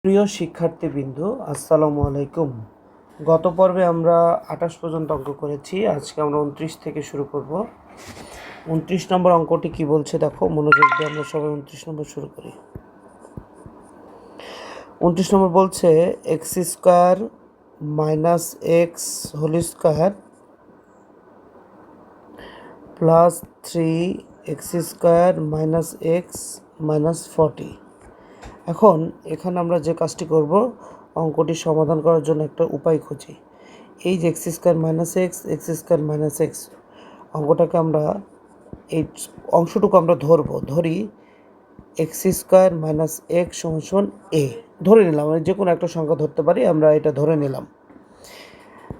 প্রিয় শিক্ষার্থীবৃন্দ, আসসালামু আলাইকুম। গত পর্বে আমরা 28 পর্যন্ত অঙ্ক করেছি। আজকে আমরা 29 থেকে শুরু করব। 29 নম্বর অঙ্কটি কি বলছে দেখো, মনোযোগ দিয়ে আমরা সবাই 29 নম্বর শুরু করি। 29 নম্বর বলছে x square minus x whole square plus 3 square minus x minus 40। এখন এখানে আমরা যে কাজটি করব, অঙ্কটি সমাধান করার জন্য একটা উপায় খুঁজি। এই যে x square minus x square minus x অঙ্কটাকে আমরা এই অংশটুকু আমরা ধরি এক্স স্কোয়ার মাইনাস এক্স সমান এ ধরে নিলাম। যে কোনো একটা সংখ্যা ধরতে পারি, আমরা এটা ধরে নিলাম।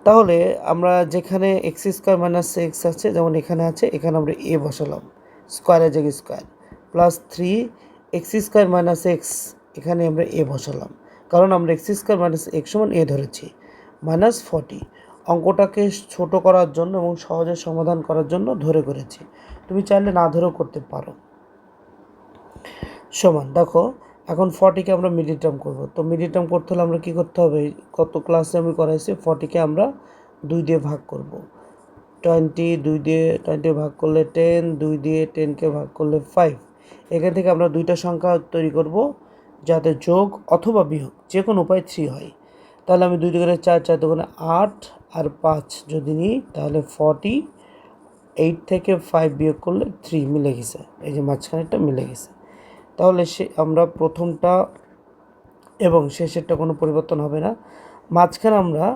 তাহলে আমরা যেখানে এক্স স্কোয়ার মাইনাস এক্স আছে, যেমন এখানে আছে, এখানে আমরা এ বসালাম, স্কোয়ারের জায়গায় square, plus 3 square minus x, এখানে আমরা এ বসালাম, কারণ আমরা এক্স স্কোয়ার মাইনাস এক্স সমান এ ধরেছি, মাইনাস 40। অঙ্কটাকে ছোট করার জন্য এবং সহজে সমাধান করার জন্য করেছি। তুমি চাইলে না ধরেও করতে পারো। সমান দেখো, এখন 40কে আমরা মিডিল টার্ম করবো। তো মিডিল টার্ম করতে হলে আমরা কী করতে হবে, কত ক্লাসে আমি করাইছি, 40কে আমরা 2 দিয়ে ভাগ করব। 2 দিয়ে 20 ভাগ করলে 10, 2 দিয়ে 10কে ভাগ করলে 5। এখান থেকে আমরা দুইটা সংখ্যা তৈরি করব যাতে যোগ অথবা বিয়োগ যে কোনো উপায় 3 হয়। তাহলে আমি 2 দুগুণে 4, 4 দুগুণে 8 আর 5 যদি নিই, তাহলে 48 থেকে 5 বিয়োগ করলে 3 মিলে গেছে। এই যে মাঝখানেরটা মিলে গেছে। তাহলে আমরা প্রথমটা এবং শেষেরটা কোনো পরিবর্তন হবে না। মাঝখানে আমরা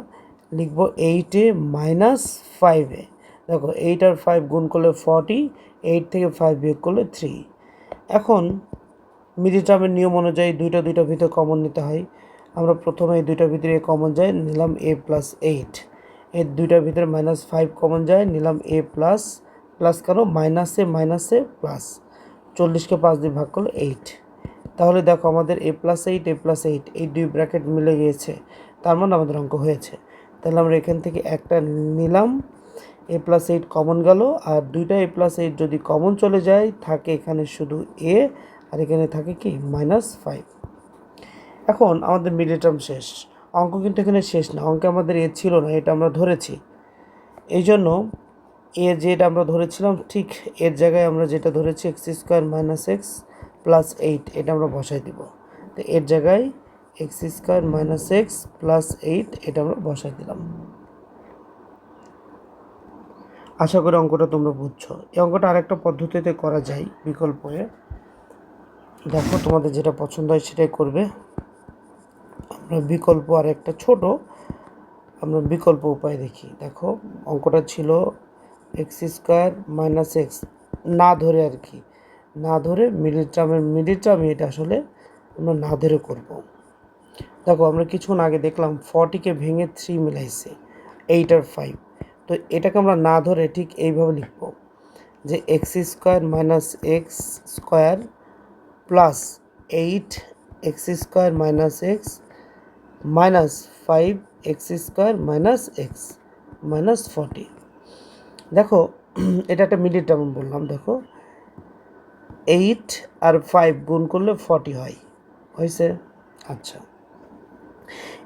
লিখব 8 মাইনাস 5। দেখো 8 আর 5 গুণ করলে 40, 8 থেকে 5 বিয়োগ করলে 3। এখন মিডিল টার্মের নিয়ম অনুযায়ী দুইটা ভিতরে কমন নিতে হয়। আমরা প্রথমে এই দুইটার ভিতরে কমন যায়, নিলাম a প্লাস 8। এর দুইটার ভিতরে মাইনাস 5 কমন যায়, নিলাম a প্লাস কেন, মাইনাসে প্লাস। 40কে 5 দিয়ে ভাগ করলে 8। তাহলে দেখো আমাদের a প্লাস 8 এই দুই ব্র্যাকেট মিলে গিয়েছে, তার মানে আমাদের অঙ্ক হয়েছে। তাহলে আমরা এখান থেকে একটা নিলাম, a প্লাস 8 কমন গেল, আর দুইটা a প্লাস 8 যদি কমন চলে যায়, থাকে এখানে শুধু a, আর এখানে থাকে কি মাইনাস 5। এখন আমাদের মিডিল টার্ম শেষ। অঙ্ক কিন্তু এখানে শেষ না, অঙ্কে আমাদের এ ছিল না, এটা আমরা ধরেছি। এই জন্য যেটা আমরা ধরেছিলাম ঠিক এর জায়গায় আমরা যেটা ধরেছি x square minus x plus 8, এটা আমরা বসাই দিব। তো এর জায়গায় x square minus x plus 8 এটা আমরা বসাই দিলাম। আশা করি অঙ্কটা তোমরা বুঝছো। এই অঙ্কটা আরেকটা পদ্ধতিতে করা যায়, বিকল্পে। দেখো তোমাদের যেটা পছন্দ হয় সেটাই করবে। আমরা বিকল্প আরেকটা আমরা বিকল্প উপায় দেখি। দেখো অঙ্কটা ছিল এক্স স্কোয়ার মাইনাস এক্স, না ধরে আর কি, না ধরে মিডিল টার্মে এটা আসলে আমরা না ধরে করব। দেখো আমরা কিছুক্ষণ আগে দেখলাম 40কে ভেঙে 3 মিলাইছে, 8 আর 5। তো এটাকে আমরা না ধরে ঠিক এইভাবে লিখব যে x square minus x square plus 8 x square minus x minus 5 x square minus x minus 40। দেখো এটা একটা মিডিল টার্ম বললাম। দেখো 8 আর 5 গুণ করলে 40 হয়েছে। আচ্ছা,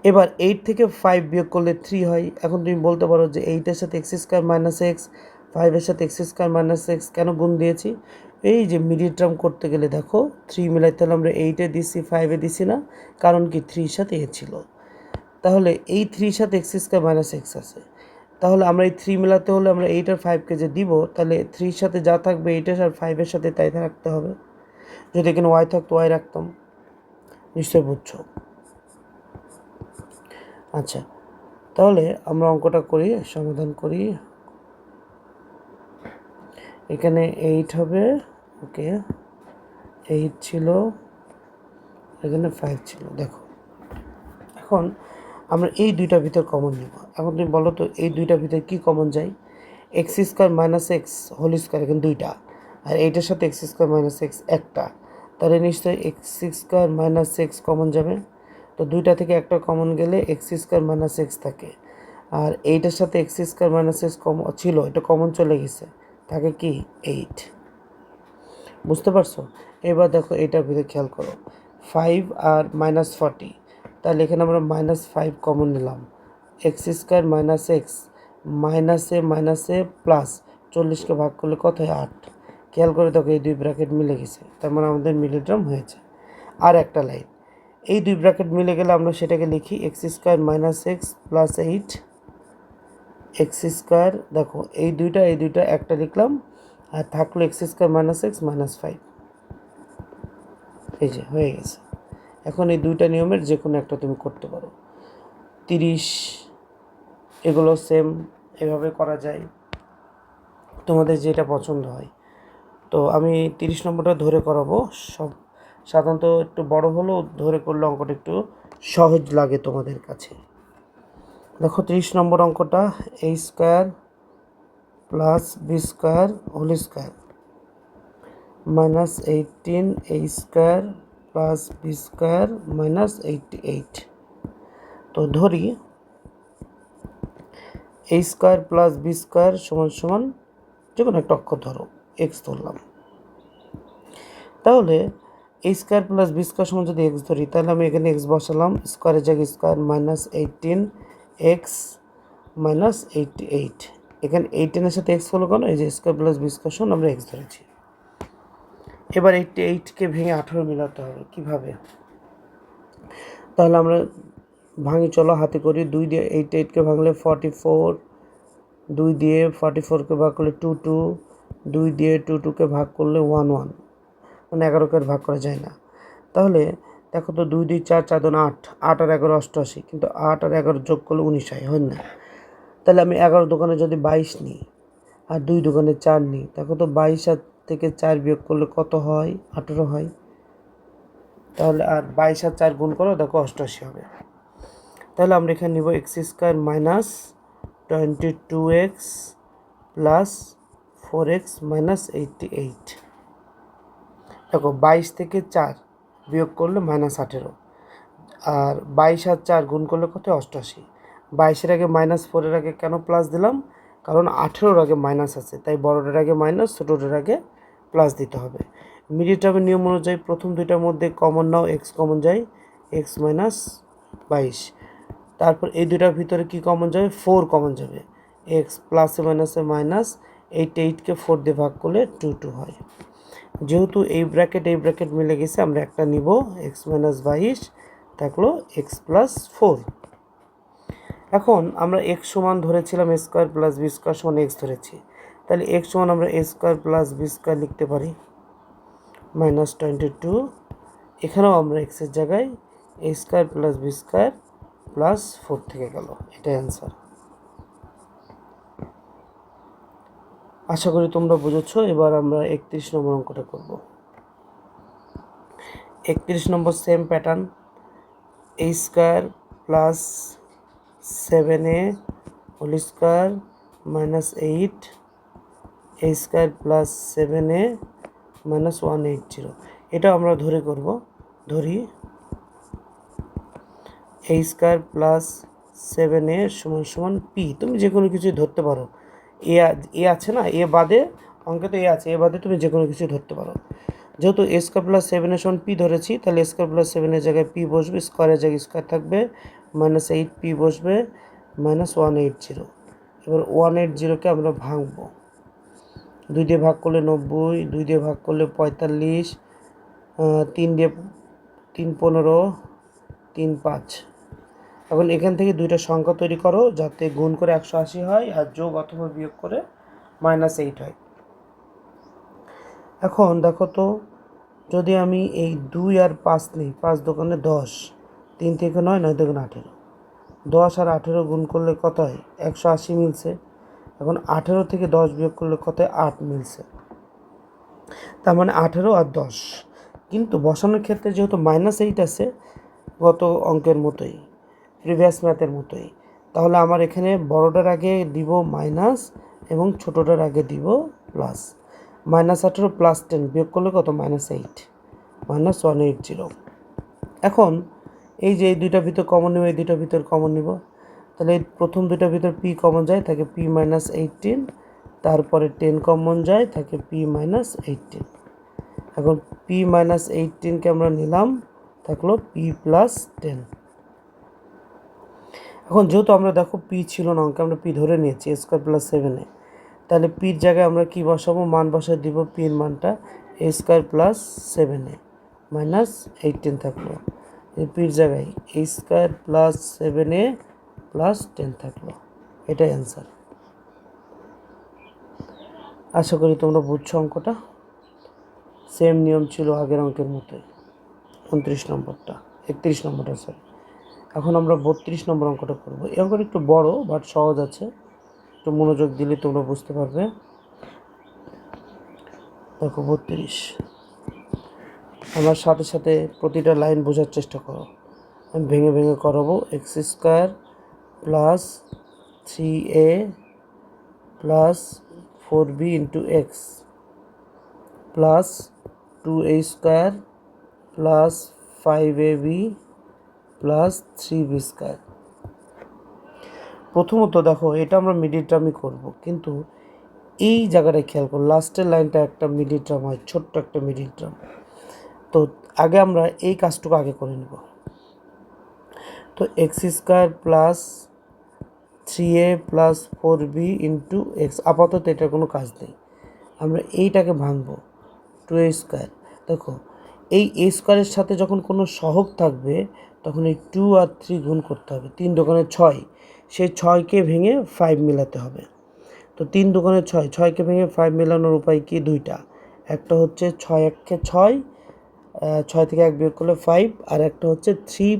এবার 8 থেকে 5 বিয়োগ করলে 3 হয়। এখন তুমি বলতে পারো যে 8-এর সাথে এক্স স্কোয়ার মাইনাস এক্স, 5-এর সাথে এক্স স্কোয়ার মাইনাস এক্স কেন গুণ দিয়েছি? এই যে মিডিল টার্ম করতে গেলে দেখো 3 মিলাইতে হলে আমরা 8-এ দিছি, 5-এ দিছি না, কারণ কি 3-এর সাথে এ ছিল। তাহলে এই 3-এর সাথে এক্স স্কোয়ার মাইনাস এক্স আছে। তাহলে আমরা এই 3 মেলাতে হলে আমরা 8 আর 5কে যে দিব, তাহলে 3-এর সাথে যা থাকবে 8 আর 5-এর সাথে তাই রাখতে হবে। যদি এখানে ওয়াই থাকতো ওয়াই রাখতাম। নিশ্চয় বুঝছো। আচ্ছা, তাহলে আমরা অঙ্কটা করি, সমাধান করি। এখানে 8 হবে, ওকে, 8 ছিল, এখানে 5 ছিল। দেখো এখন আমরা এই দুইটার ভিতর কমন নেব। এখন তুমি বলো তো এই দুইটার ভিতরে কি কমন যায়? X square minus x whole square এখানে দুইটা, আর এইটার সাথে এক্স স্কোয়ার মাইনাস এক্স একটা, তাহলে নিশ্চয়ই x square minus x common যাবে। তো দুইটা থেকে একটা কমন গেলে এক্স স্কোয়ার মাইনাস এক্স থাকে, আর এইটার সাথে এক্স স্কোয়ার মাইনাস এক্স ছিল, এটা কমন চলে গেছে, থাকে কি 8। বুঝতে পারছো? এবার দেখো এটার ভিতরে খেয়াল করো, 5 আর মাইনাস 40, তাহলে এখানে আমরা -5 কমন নিলাম, এক্স স্কোয়ার মাইনাস এক্স মাইনাসে প্লাস 40কে ভাগ করলে কত হয় 8। খেয়াল করে দেখো এই দুই ব্র্যাকেট মিলে গেছে, তার মানে আমাদের মিডল টার্ম হয়েছে। আর একটা লাইন, এই দুই ব্র্যাকেট মিলে গেলে আমরা সেটাকে লিখি x square minus x plus 8 x square. দেখো এই দুইটা একটা লিখলাম, আর থাকলো এক্স স্কোয়ার মাইনাস এক্স -5। এই যে হয়ে গেছে। এখন এই দুইটা নিয়মের যে কোনো একটা তুমি করতে পারো। 30 এগুলো সেম এভাবে করা যায়, তোমাদের যেটা পছন্দ হয়। তো আমি 30 নম্বরটা ধরে করাবো। সব সাধারণত একটু বড় হলেও ধরে করলে অঙ্কটা একটু সহজ লাগে তোমাদের কাছে। দেখো 30 নম্বর অঙ্কটা, a square plus b square whole square -18 a square plus b square -88। তো ধরি a square plus b square সমান যে কোনো একটা অক্ষর ধরো, এক্স ধরলাম। তাহলে a square plus b square সমান যদি এক্স ধরি, তাহলে আমি এখানে এক্স বসালাম, স্কোয়ারের জায়গায় স্কোয়ার -18 এক্স -88। এখানে 18-এর সাথে এক্স হলো কেন, এই যে স্কোয়ার প্লাস বি স্কোয়ার সমান আমরা এক্স ধরেছি। এবার 88কে ভেঙে 18 মেলাতে হবে কীভাবে, তাহলে আমরা ভাঙি, চলো হাতে করি। 2 দিয়ে 88কে ভাঙলে 44, 2 দিয়ে 44কে ভাগ করলে 22, 2 দিয়ে 22কে ভাগ করলে 11, মানে 11কে ভাগ করা যায় না। তাহলে দেখো তো 2 2 4 4 2 8, 8 আর 11 88, কিন্তু 8 আর 11 যোগ করলে 19 হয় না। তাহলে আমি 11 দোকানে যদি 22 নিই আর 2 দোকানে 4 নিই, দেখো তো 22 থেকে 4 বিয়োগ করলে কত হয়, 18 হয়। তাহলে আর 22 আর 4 গুণ করো, দেখো 88 হবে। তাহলে আমরা এখানে নিব x square minus 22x plus 4x -88। দেখো 22 থেকে 4 বিয়োগ করলে -18, আর 22 আর 4 গুণ করলে কত 88। 22-এর আগে -4-এর আগে কেন প্লাস দিলাম, কারণ 18-র আগে মাইনাস আছে, তাই বড়টার আগে মাইনাস, ছোটোটার আগে প্লাস দিতে হবে। মিডিল টার্মের নিয়ম অনুযায়ী প্রথম দুইটার মধ্যে কমন নাও, এক্স কমন যায়, এক্স -22। তারপর এই দুটার ভিতরে কি কমন যাবে, 4 কমন যাবে, এক্স প্লাসে মাইনাসে মাইনাস, 88কে 4 দিয়ে ভাগ করলে 22 হয়। যেহেতু এই ব্র্যাকেট মিলে গেছে, আমরা একটা নিব, এক্স -22 থাকলো এক্স প্লাস 4। এখন আমরা এক্স সমান ধরেছিলাম a square plus b square সমান এক্স ধরেছি, তাহলে এক্স সমান আমরা a square plus b square লিখতে পারি -22। এখানেও আমরা এক্সের জায়গায় a square plus b square plus 4 থেকে গেল, এটাই অ্যান্সার। আশা করি তোমরা বুঝেছো। এবার আমরা 31 নম্বর অঙ্কটা করব। 31 নম্বর same pattern, a square plus 7a whole square -8 a square plus 7a -180। এটা আমরা ধরে করব। ধরি এ স্কোয়ার প্লাস 7a সমান পি, তুমি যে কোনো কিছু ধরতে পারো। এ আছে না, এ বাদে, অঙ্কে তো এ আছে, এ বাদে তুমি যে কোনো কিছু ধরতে পারো। যেহেতু এ স্কোয়ার প্লাস 7a সমান পি ধরেছি, তাহলে এ স্কোয়ার প্লাস 7 এর জায়গায় পি বসবে, স্কোয়ারের জায়গায় স্কোয়ার থাকবে, -8p বসবে, -180। এবার 180কে আমরা ভাঙবো, 2 দিয়ে ভাগ করলে 90, 2 দিয়ে ভাগ করলে 45, 3 দিয়ে 3 15, 3 5। এখন এখান থেকে দুইটা সংখ্যা তৈরি করো, যাতে গুণ করে 180 হয় আর যোগ অথবা বিয়োগ করে -8 হয়। এখন দেখো তো, যদি আমি এই 2 আর 5 নিই, 5 দোকানে 10, 3 থেকে 9, 9 থেকে 18, 10 আর 18 গুণ করলে কত হয়, 180 মিলছে। এখন 18 থেকে 10 বিয়োগ করলে কত হয়, 8 মিলছে। তার মানে 18 আর 10। কিন্তু বসানোর ক্ষেত্রে যেহেতু -8 আছে, গত অঙ্কের মতোই, প্রিভিয়াস ম্যাথের মতোই, তাহলে আমার এখানে বড়টার আগে দিব মাইনাস এবং ছোটোটার আগে দিব প্লাস। -18 প্লাস 10 বিয়োগ করলে কত, -8, -180। এখন এই যে এই দুইটার ভিতর কমন নিব, এই দুইটার ভিতর কমন নিব, তাহলে এই প্রথম দুইটার ভিতর পি কমন যায়, থাকে p -18, তারপরে 10 কমন যায়, থাকে p -18। এখন p -18কে আমরা নিলাম, থাকলো p + 10। এখন যেহেতু আমরা দেখো পি ছিল না অঙ্কে, আমরা পি ধরে নিয়েছি এ স্কোয়ার প্লাস 7a, তাহলে পির জায়গায় আমরা কি বসাবো, মান বসায় দিব পির মানটা এ স্কোয়ার প্লাস 7a মাইনাস 18 থাকলো। পির জায়গায় a square plus 7a plus 10 থাকলো। এটাই অ্যান্সার। আশা করি তোমরা বুঝছো অঙ্কটা। সেম নিয়ম ছিল আগের অঙ্কের মতোই। 29 নম্বরটা, 31 নম্বরটা স্যার। এখন আমরা 32 নম্বর অঙ্কটা করব। এই অঙ্কটা একটু বড় বাট সহজ আছে, একটু মনোযোগ দিলে তোমরা বুঝতে পারবে। দেখো 32, আমার সাথে সাথে প্রতিটা লাইন বোঝার চেষ্টা করো। আমি ভেঙে ভেঙে করাবো। X square plus 3a plus 4b into x plus 2a square plus 5ab plus 3b square. প্রথমত দেখো এটা আমরা মিডিল টার্মই করবো, কিন্তু এই জায়গাটায় খেয়াল করো, লাস্টের লাইনটা একটা মিডিল টার্ম হয়, ছোট্ট একটা মিডিল টার্ম। তো আগে আমরা এই কাজটুকু আগে করে নেব। তো x square plus 3a plus 4b into x, আপাতত এটার কোনো কাজ নেই, আমরা এইটাকে ভাঙবো 2a স্কোয়ার। দেখো এই এ স্কোয়ারের সাথে যখন কোনো সহগ থাকবে তখন এই 2 আর 3 গুণ করতে হবে। 3 দোকানে 6, সেই 6কে ভেঙে 5 মেলাতে হবে। তো 3 দোকানে 6, 6কে ভেঙে 5 মেলানোর উপায় কি, দুইটা। একটা হচ্ছে 6 1-কে 6, 6 থেকে 1 বিয়োগ করলে 5, আর একটা হচ্ছে 3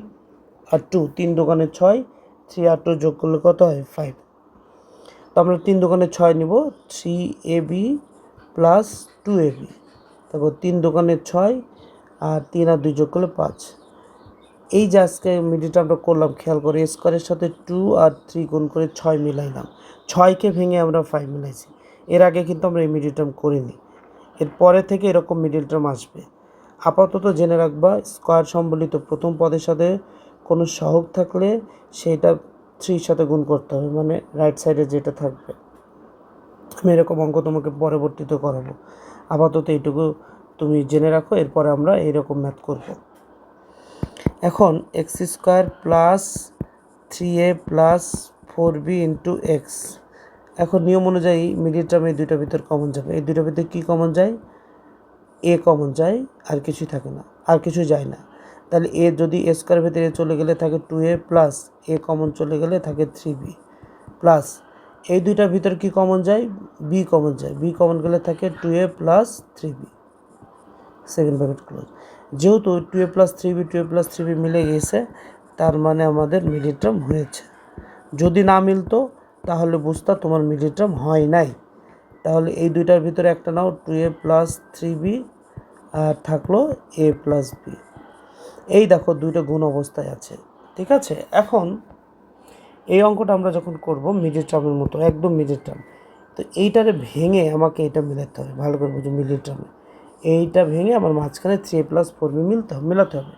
আর 2, 3 দোকানে 6, 3 আর 2 যোগ করলে কত হয়, 5। তো আমরা 3 দোকানে 6 নিব, 3ab প্লাস 2ab। তারপর 3 দোকানে 6 আর 3 আর 2 যোগ করলে 5। এই যে আজকে মিডিলটা আমরা করলাম, খেয়াল করে স্কোয়ারের সাথে 2 আর 3 গুণ করে 6 মিলাইলাম, 6কে ভেঙে আমরা 5 মিলাইছি। এর আগে কিন্তু আমরা এই মিডিল টার্ম করিনি, এর পরে থেকে এরকম মিডিল টার্ম আসবে। আপাতত জেনে রাখবা, স্কোয়ার সম্বলিত প্রথম পদের সাথে কোনো সহগ থাকলে সেটা 3 সাথে গুণ করতে হবে, মানে রাইট সাইডে যেটা থাকবে। আমি এরকম অঙ্ক তোমাকে পরবর্তীতে করাবো, আপাতত এইটুকু তুমি জেনে রাখো, এরপরে আমরা এইরকম ম্যাথ করব। এখন x square plus 3a plus 4b into x. এখন নিয়ম অনুযায়ী মিডিল টার্ম এই দুইটার ভিতর কমন যাবে। এই দুইটার ভিতরে কী কমন যায়, এ কমন যায়, আর কিছুই থাকে না, আর কিছু যায় না। তাহলে এ যদি এ স্কোয়ারের ভিতরে চলে গেলে থাকে 2a প্লাস এ কমন চলে গেলে থাকে 3b প্লাস এই দুইটার ভিতর কি কমন যায়, বি কমন যায়, বি কমন গেলে থাকে 2a plus 3b, second bracket close. যেহেতু 2a plus 3b 2a plus 3b মিলে গেছে, তার মানে আমাদের মিডিল টার্ম হয়েছে। যদি না মিলতো তাহলে বুঝতা তোমার মিডিল টার্ম হয় নাই। তাহলে এই দুইটার ভিতরে একটা নাও, 2a প্লাস 3b আর থাকলো a প্লাস b। এই দেখো দুইটা গুণ অবস্থায় আছে, ঠিক আছে। এখন এই অঙ্কটা আমরা যখন করব মিডিল টার্মের মতো, একদম মিডিল টার্ম, তো এইটারে ভেঙে আমাকে এটা মিলাতে হবে, ভালো করে বুঝো। মিডিল টার্মে এইটা ভেঙে আমার মাঝখানে 3a প্লাস 4b মেলাতে হবে।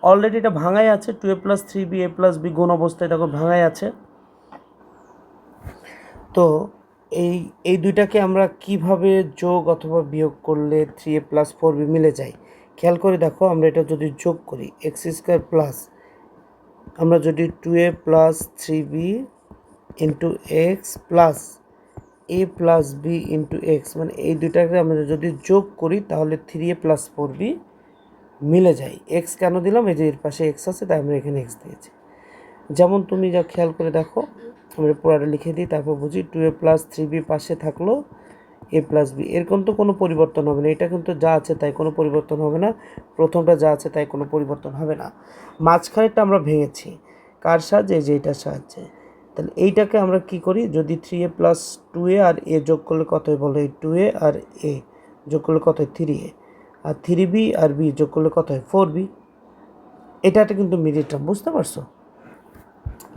অলরেডি এটা ভাঙাই আছে, 2a plus 3b a plus b গুণ অবস্থায় দেখো ভাঙাই আছে। তো এই এই দুইটাকে আমরা কিভাবে যোগ অথবা বিয়োগ করলে 3a প্লাস 4b মিলে যায়, খেয়াল করে দেখো। আমরা এটা যদি যোগ করি, এক্স স্কোয়ার প্লাস, আমরা যদি 2a plus 3b into x plus a plus b into x, মানে এই দুইটাকে আমরা যদি যোগ করি তাহলে 3a প্লাস 4b মিলে যায়। এক্স কেন দিলাম, এই যে এর পাশে এক্স আছে তাই আমরা এখানে এক্স দিয়েছি। যেমন তুমি যা খেয়াল করে দেখো, আমরা পুরাটা লিখে দিই তারপর বুঝি। 2a প্লাস 3b পাশে থাকলো এ প্লাস বি, এর কিন্তু কোনো পরিবর্তন হবে না, এটা কিন্তু যা আছে তাই, কোনো পরিবর্তন হবে না। প্রথমটা যা আছে তাই, কোনো পরিবর্তন হবে না। মাঝখানেরটা আমরা ভেঙেছি কার সাহায্যে, যে এইটার সাহায্যে। তাহলে এইটাকে আমরা কি করি, যদি 3a প্লাস 2a আর এ যোগ করলে কত হয় বলো, এই 2a আর এ যোগ করলে কত হয় 3a, আর 3b আর বি যোগ করলে কত হয় 4b। এটা কিন্তু মিডিল টার্ম, বুঝতে পারছো।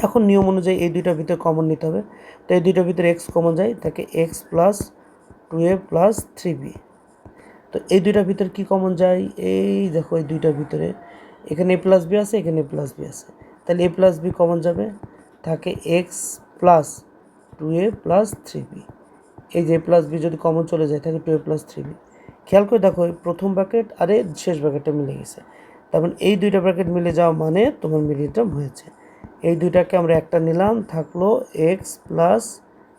এখন নিয়ম অনুযায়ী এই দুইটার ভিতরে কমন নিতে হবে। তো এই দুইটার ভিতরে এক্স কমন যায়, তাকে x plus 2a plus 3b। তো এই দুইটার ভিতরে কি কমন যায়, এই দেখো এই দুইটার ভিতরে এখানে এ প্লাস বি আছে, এখানে এ প্লাস বি আছে, তাহলে এ প্লাস বি কমন যাবে, থাকে x plus 2a plus 3b। এই যে এ প্লাস বি যদি কমন চলে যায় থাকে 2a প্লাস 3b। খেয়াল করে দেখো প্রথম ব্র্যাকেট আর শেষ ব্র্যাকেটটা মিলে গেছে, তার মানে এই দুইটা ব্র্যাকেট মিলে যাওয়া মানে তোমার মিডিল টার্ম হয়েছে। এই দুইটাকে আমরা একটা নিলাম, থাকলো এক্স প্লাস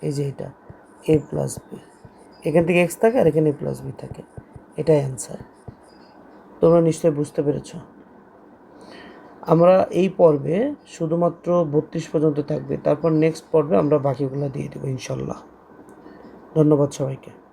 এই যে এটা এ প্লাস বি, এখান থেকে এক্স থাকে আর এখানে এ প্লাস বি থাকে, এটাই অ্যান্সার। তোমরা নিশ্চয়ই বুঝতে পেরেছ। আমরা এই পর্বে শুধুমাত্র 32 পর্যন্ত থাকবে, তারপর নেক্সট পর্বে আমরা বাকিগুলো দিয়ে দেবো ইনশাল্লাহ। ধন্যবাদ সবাইকে।